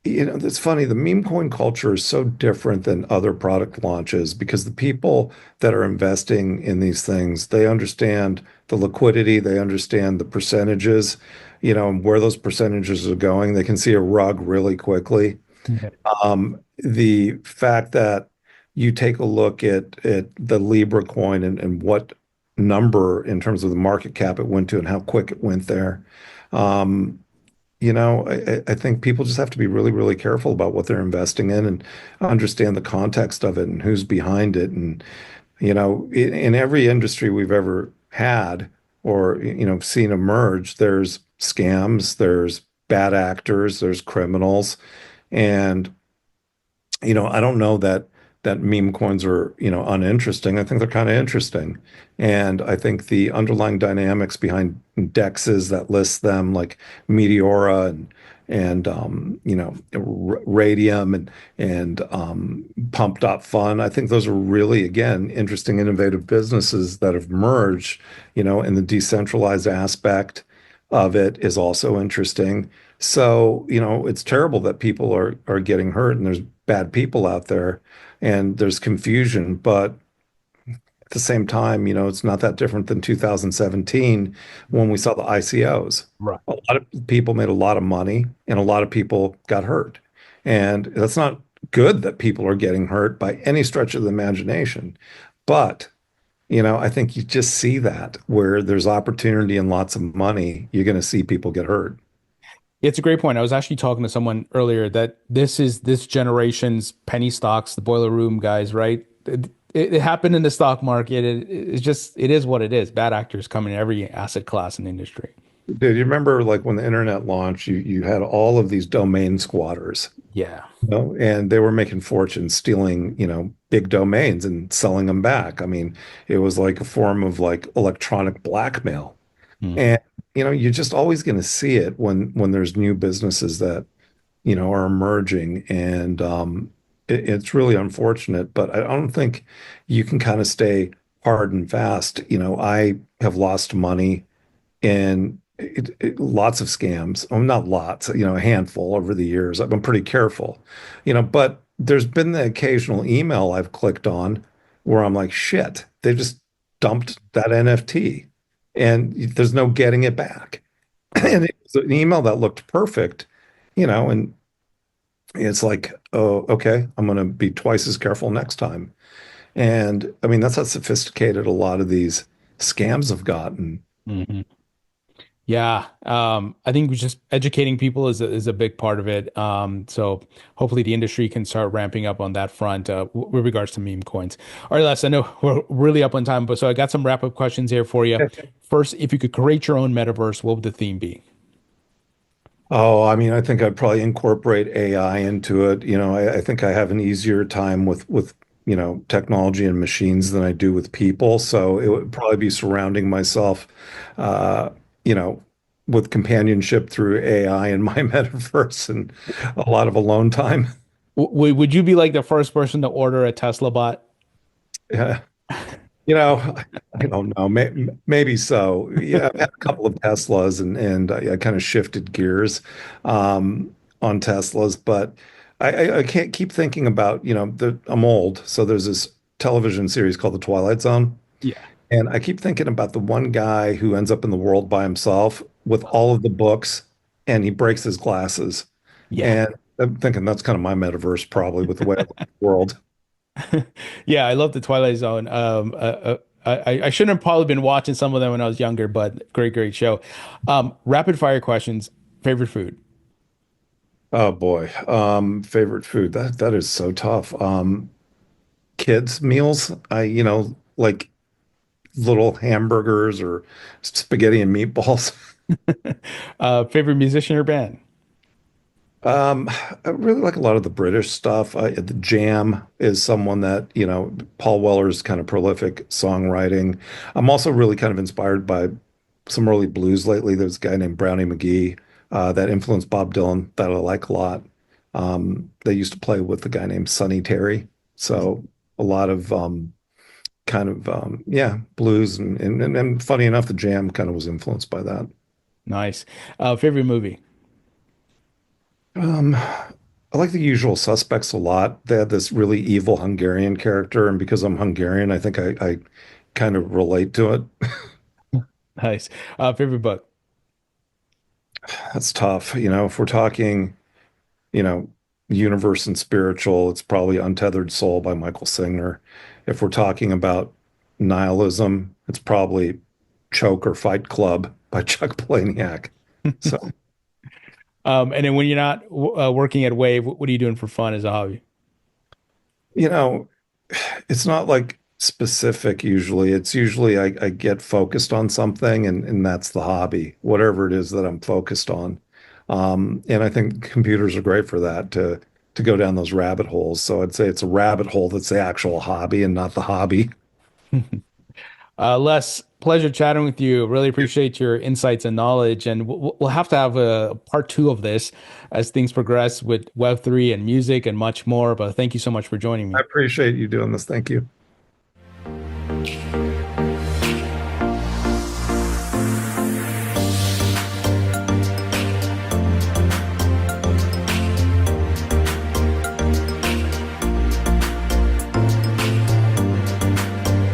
it's funny. The meme coin culture is so different than other product launches because the people that are investing in these things, they understand the liquidity, they understand the percentages, and where those percentages are going. They can see a rug really quickly. Yeah. The fact that you take a look at the Libra coin and what number in terms of the market cap it went to and how quick it went there. Um, I think people just have to be really, really careful about what they're investing in and understand the context of it and who's behind it. And, in every industry we've ever had or, seen emerge, there's scams, there's bad actors, there's criminals. And I don't know that meme coins are, uninteresting. I think they're kind of interesting. And I think the underlying dynamics behind dexes that list them like Meteora and Radium and Pumped Up Fun. I think those are really, again, interesting, innovative businesses that have merged, and the decentralized aspect of it is also interesting. So, it's terrible that people are getting hurt and there's bad people out there and there's confusion, but at the same time, it's not that different than 2017 when we saw the ICOs. Right. A lot of people made a lot of money and a lot of people got hurt. And that's not good that people are getting hurt by any stretch of the imagination. But, I think you just see that where there's opportunity and lots of money, you're going to see people get hurt. It's a great point. I was actually talking to someone earlier that this is this generation's penny stocks, the boiler room guys, right? it happened in the stock market. It's just, it is what it is. Bad actors come in every asset class and industry. Dude, you remember like when the internet launched, you had all of these domain squatters, Yeah. and they were making fortunes stealing, big domains and selling them back. I mean, it was like a form of like electronic blackmail. Hmm. And you're just always going to see it when there's new businesses that, are emerging, and it's really unfortunate, but I don't think you can kind of stay hard and fast. I have lost money in lots of scams. Oh, not lots, a handful over the years. I've been pretty careful, but there's been the occasional email I've clicked on where I'm like, shit, they just dumped that NFT and there's no getting it back. Right. And it was an email that looked perfect, and it's like, oh, okay, I'm going to be twice as careful next time. And I mean, that's how sophisticated a lot of these scams have gotten. Hmm. Yeah. I think just educating people is a big part of it. So hopefully the industry can start ramping up on that front, with regards to meme coins. All right, Les, I know we're really up on time, but so I got some wrap up questions here for you. First, if you could create your own metaverse, what would the theme be? Oh, I mean, I think I'd probably incorporate AI into it. I think I have an easier time with technology and machines than I do with people. So it would probably be surrounding myself, uh, you know, with companionship through AI in my metaverse and a lot of alone time. Would you be like the first person to order a Tesla bot? Yeah. I don't know. Maybe so. Yeah, I've had a couple of Teslas, and I kind of shifted gears on Teslas, but I can't keep thinking about, I'm old, so there's this television series called The Twilight Zone, Yeah. and I keep thinking about the one guy who ends up in the world by himself with all of the books, and he breaks his glasses, Yeah. and I'm thinking that's kind of my metaverse, probably with the way I look at the world. Yeah, I love the Twilight Zone. I shouldn't have probably been watching some of them when I was younger, but great show. Rapid fire questions. Favorite food? Oh boy. Favorite food. That is so tough. Kids meals. Like little hamburgers or spaghetti and meatballs. Favorite musician or band? Um, I really like a lot of the British stuff. The Jam is someone that, Paul Weller's kind of prolific songwriting. I'm also really kind of inspired by some early blues lately. There's a guy named Brownie McGee that influenced Bob Dylan that I like a lot. They used to play with a guy named Sonny Terry. So a lot of kind of yeah, blues and funny enough, the Jam kind of was influenced by that. Nice. Favorite movie? I like the usual suspects a lot. They had this really evil Hungarian character, and because I'm Hungarian, I think I kind of relate to it. Nice. Favorite book? That's tough. If we're talking, you know, universe and spiritual, it's probably Untethered Soul by Michael Singer. If we're talking about nihilism, it's probably Choke or Fight Club by Chuck Palahniuk. So, And then when you're not working at Wave, what are you doing for fun as a hobby? you know, it's not like specific usually. It's usually I get focused on something and that's the hobby, whatever it is that I'm focused on. And I think computers are great for that to go down those rabbit holes. So I'd say it's a rabbit hole that's the actual hobby and not the hobby. Les, pleasure chatting with you. Really appreciate your insights and knowledge. And we'll have to have a part two of this as things progress with Web3 and music and much more. But thank you so much for joining I me. appreciate you doing this. Thank you.